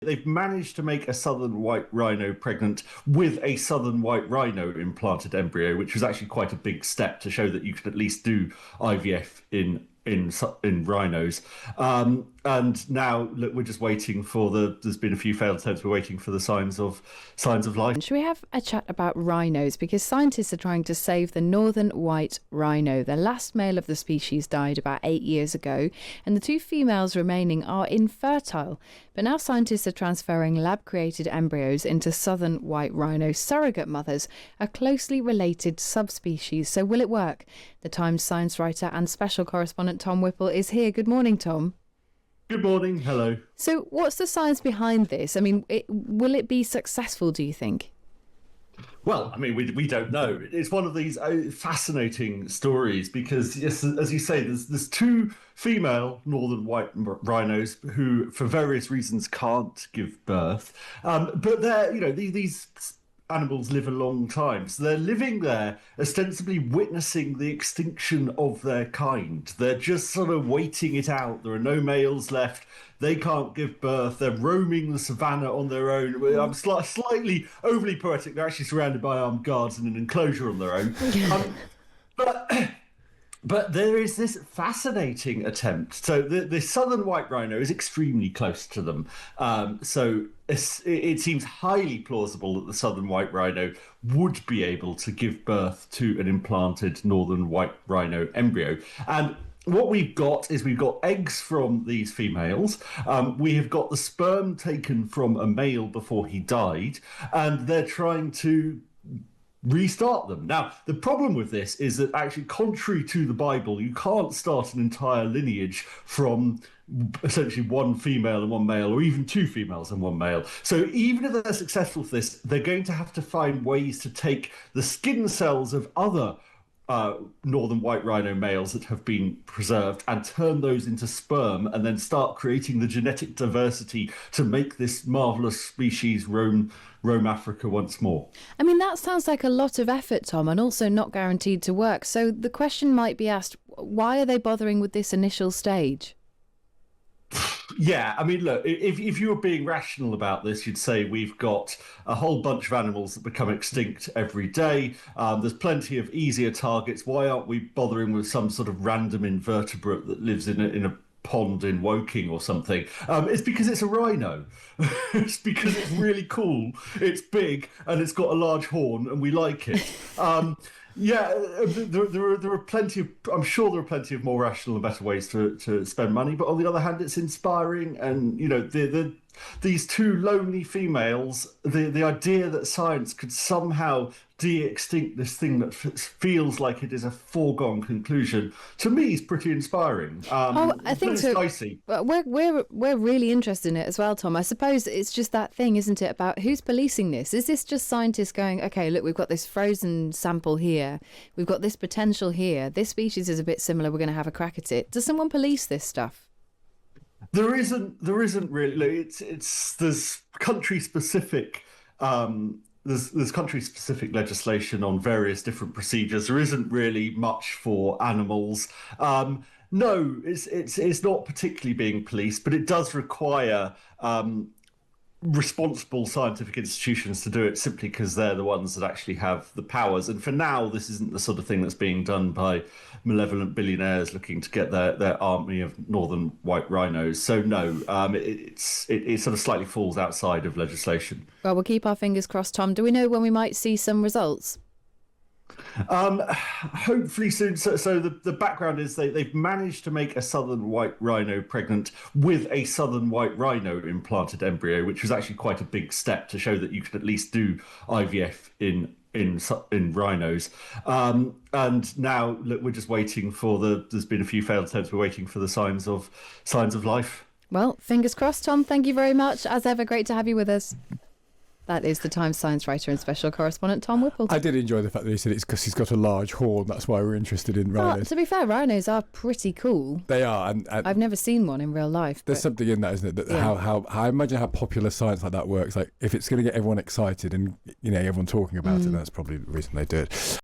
They've managed to make a southern white rhino pregnant with a southern white rhino implanted embryo, which was actually quite a big step to show that you could at least do IVF in rhinos. And now look, we're just waiting for There's been a few failed attempts. We're waiting for the signs of life. Should we have a chat about rhinos? Because scientists are trying to save the northern white rhino. The last male of the species died about 8 years ago, and the two females remaining are infertile. But now scientists are transferring lab-created embryos into southern white rhino surrogate mothers, a closely related subspecies. So will it work? The Times science writer and special correspondent Tom Whipple is here. Good morning, Tom. Good morning. Hello. So what's the science behind this? I mean, will it be successful, do you think? Well, I mean, we don't know. It's one of these fascinating stories because, yes, as you say, there's two female northern white rhinos who, for various reasons, can't give birth. But they're, these animals live a long time, so they're living there, ostensibly witnessing the extinction of their kind. They're just sort of waiting it out. There are no males left. They can't give birth. They're roaming the savannah on their own. I'm slightly overly poetic. They're actually surrounded by armed guards in an enclosure on their own. But there is this fascinating attempt. So the southern white rhino is extremely close to them. So it seems highly plausible that the southern white rhino would be able to give birth to an implanted northern white rhino embryo. And what we've got eggs from these females. We have got the sperm taken from a male before he died, and they're trying to restart them. Now, the problem with this is that actually, contrary to the Bible, you can't start an entire lineage from essentially one female and one male, or even two females and one male. So even if they're successful with this, they're going to have to find ways to take the skin cells of other northern white rhino males that have been preserved and turn those into sperm, and then start creating the genetic diversity to make this marvelous species roam Africa once more. I mean, that sounds like a lot of effort, Tom, and also not guaranteed to work. So the question might be asked, why are they bothering with this initial stage? Yeah, I mean, look, if you were being rational about this, you'd say we've got a whole bunch of animals that become extinct every day. There's plenty of easier targets. Why aren't we bothering with some sort of random invertebrate that lives in a pond in Woking or something? It's because it's a rhino. It's because it's really cool. It's big and it's got a large horn, and we like it. Yeah, there are plenty of. I'm sure there are plenty of more rational and better ways to spend money. But on the other hand, it's inspiring, and these two lonely females. The idea that science could somehow de-extinct this thing that feels like it is a foregone conclusion, to me, is pretty inspiring. I think so. Dicey. We're really interested in it as well, Tom. I suppose it's just that thing, isn't it, about who's policing this? Is this just scientists going, okay, look, we've got this frozen sample here, we've got this potential here, this species is a bit similar, we're going to have a crack at it? Does someone police this stuff? There isn't really. There's country specific. There's country-specific legislation on various different procedures. There isn't really much for animals. No, it's not particularly being policed, but it does require responsible scientific institutions to do it, simply because they're the ones that actually have the powers. And for now, this isn't the sort of thing that's being done by malevolent billionaires looking to get their army of northern white rhinos. So no, it sort of slightly falls outside of legislation. Well, we'll keep our fingers crossed, Tom. Do we know when we might see some results? Hopefully soon. So the background is they've managed to make a southern white rhino pregnant with a southern white rhino implanted embryo, which was actually quite a big step to show that you could at least do IVF in rhinos. And now look, we're just waiting for there's been a few failed attempts. We're waiting for the signs of life. Well, fingers crossed, Tom. Thank you very much. As ever, great to have you with us. That is the Times science writer and special correspondent Tom Whipple. I did enjoy the fact that he said it's because he's got a large horn. That's why we're interested in rhinos. Well, to be fair, rhinos are pretty cool. They are, and I've never seen one in real life. There's something in that, isn't it? That Yeah. how I imagine how popular science like that works. Like if it's going to get everyone excited and everyone talking about it, that's probably the reason they do it.